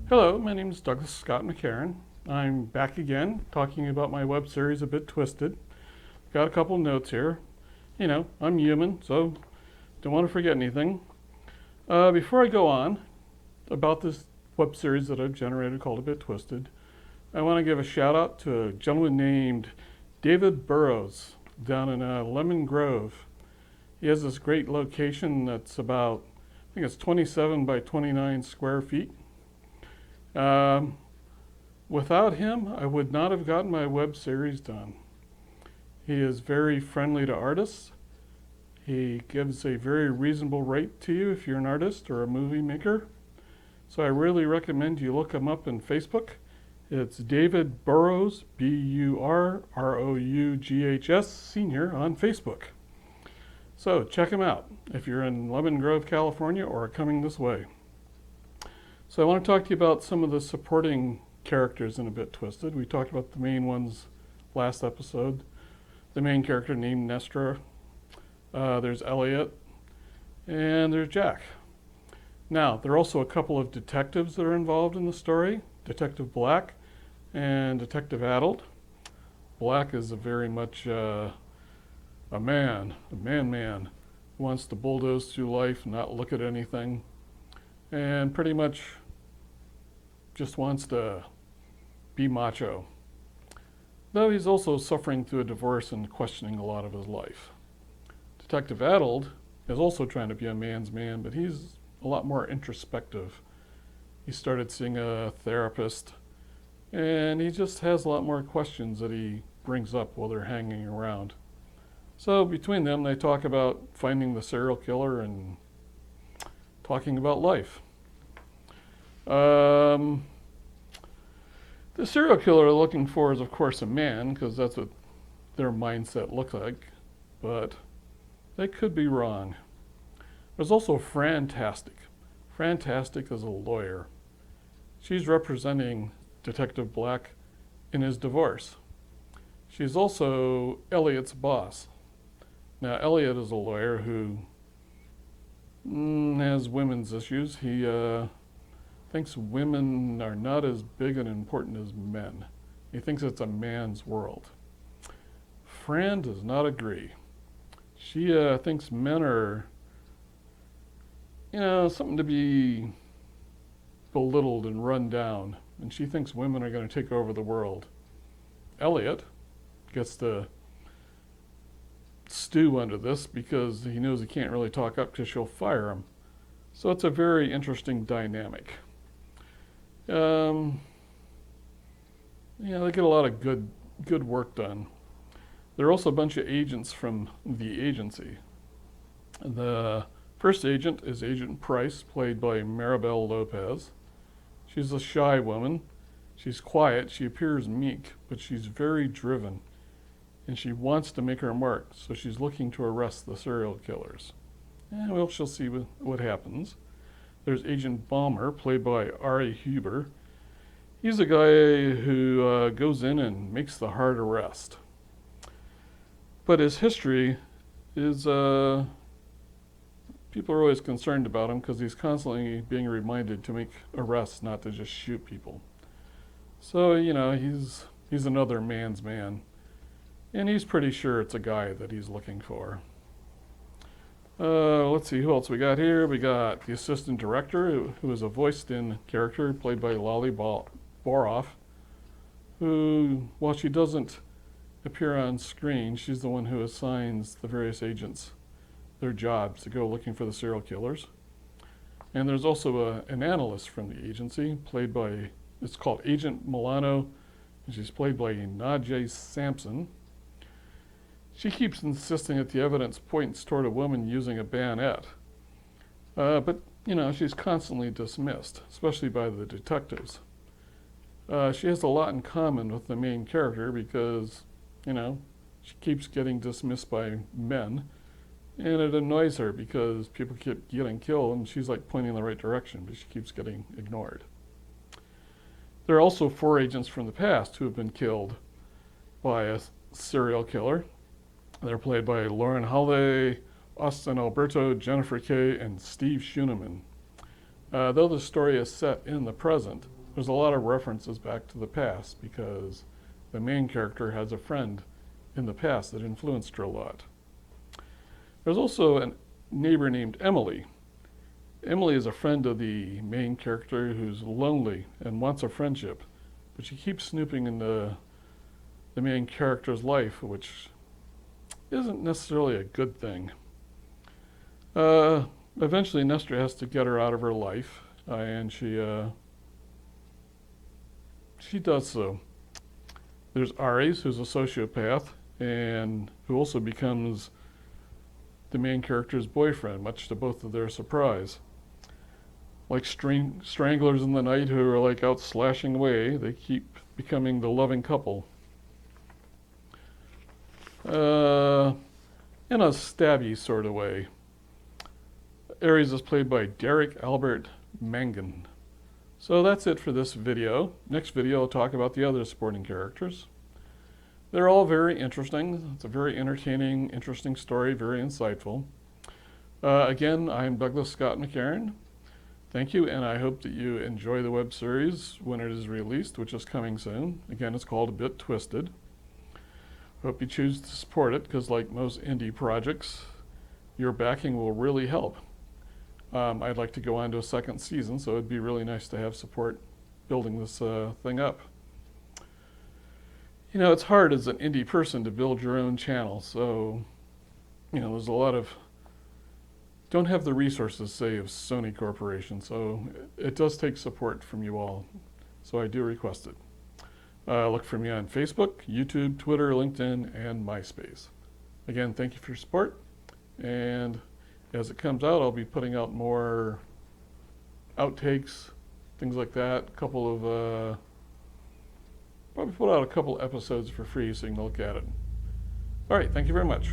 Hello, my name is Douglas Scott McCarran. I'm back again talking about my web series A Bit Twisted. Got a couple notes here. I'm human, so don't want to forget anything. Before I go on about this web series that I've generated called A Bit Twisted, I want to give a shout out to a gentleman named David Burrows down in Lemon Grove. He has this great location that's about, I think it's 27 by 29 square feet. Um, Without him, I would not have gotten my web series done. He is very friendly to artists. He gives a very reasonable rate to you if you're an artist or a movie maker. So I really recommend you look him up on Facebook. It's David Burrows, Burroughs Sr. on Facebook. So check him out if you're in Lemon Grove, California, or coming this way. So I want to talk to you about some of the supporting characters in A Bit Twisted. We talked about the main ones last episode. The main character named Nestra. There's Elliot. And there's Jack. Now, there are also a couple of detectives that are involved in the story. Detective Black and Detective Addled. Black is very much a man who wants to bulldoze through life, not look at anything, and pretty much just wants to be macho. Though he's also suffering through a divorce and questioning a lot of his life. Detective Addled is also trying to be a man's man, but he's a lot more introspective. He started seeing a therapist, and he just has a lot more questions that he brings up while they're hanging around. So between them, they talk about finding the serial killer and talking about life. The serial killer they're looking for is, of course, a man, because that's what their mindset looks like. But they could be wrong. There's also Frantastic. Frantastic is a lawyer. She's representing Detective Black in his divorce. She's also Elliot's boss. Now, Elliot is a lawyer who has women's issues. He thinks women are not as big and important as men. He thinks it's a man's world. Fran does not agree. She thinks men are, something to be belittled and run down. And she thinks women are going to take over the world. Elliot gets to stew under this because he knows he can't really talk up because she'll fire him. So it's a very interesting dynamic. They get a lot of good work done. There are also a bunch of agents from the agency. The first agent is Agent Price, played by Maribel Lopez. She's a shy woman. She's quiet. She appears meek, but she's very driven. And she wants to make her mark, so she's looking to arrest the serial killers. And we shall see what happens. There's Agent Balmer, played by Ari Huber. He's a guy who goes in and makes the hard arrest. But his history is, people are always concerned about him because he's constantly being reminded to make arrests, not to just shoot people. So, he's another man's man. And he's pretty sure it's a guy that he's looking for. Let's see, who else we got here? We got the assistant director, who is a voiced-in character played by Lolly Boroff, who, while she doesn't appear on screen, she's the one who assigns the various agents their jobs to go looking for the serial killers. And there's also an analyst from the agency, it's called Agent Milano, and she's played by Najee Sampson. She keeps insisting that the evidence points toward a woman using a bayonet. But she's constantly dismissed, especially by the detectives. She has a lot in common with the main character because, she keeps getting dismissed by men. And it annoys her because people keep getting killed and she's like pointing in the right direction, but she keeps getting ignored. There are also 4 agents from the past who have been killed by a serial killer. They're played by Lauren Holliday, Austin Alberto, Jennifer Kay, and Steve Schuneman. Though the story is set in the present, there's a lot of references back to the past because the main character has a friend in the past that influenced her a lot. There's also a neighbor named Emily. Emily is a friend of the main character who's lonely and wants a friendship, but she keeps snooping in the main character's life, which isn't necessarily a good thing. Eventually, Nestor has to get her out of her life, and she does so. There's Ares, who's a sociopath, and who also becomes the main character's boyfriend, much to both of their surprise. Like stranglers in the night who are like out slashing away, they keep becoming the loving couple. In a stabby sort of way. Ares is played by Derek Albert Mangan. So that's it for this video. Next video I'll talk about the other supporting characters. They're all very interesting. It's a very entertaining, interesting story, very insightful. Again, I'm Douglas Scott McCarran. Thank you, and I hope that you enjoy the web series when it is released, which is coming soon. Again, it's called A Bit Twisted. Hope you choose to support it, because like most indie projects, your backing will really help. I'd like to go on to a second season, so it'd be really nice to have support building this thing up. You know, it's hard as an indie person to build your own channel, so, you know, there's a lot of, don't have the resources, say, of Sony Corporation, so it does take support from you all, so I do request it. Look for me on Facebook, YouTube, Twitter, LinkedIn, and MySpace. Again, thank you for your support, and as it comes out, I'll be putting out more outtakes, things like that. Probably put out a couple episodes for free so you can look at it. All right, thank you very much.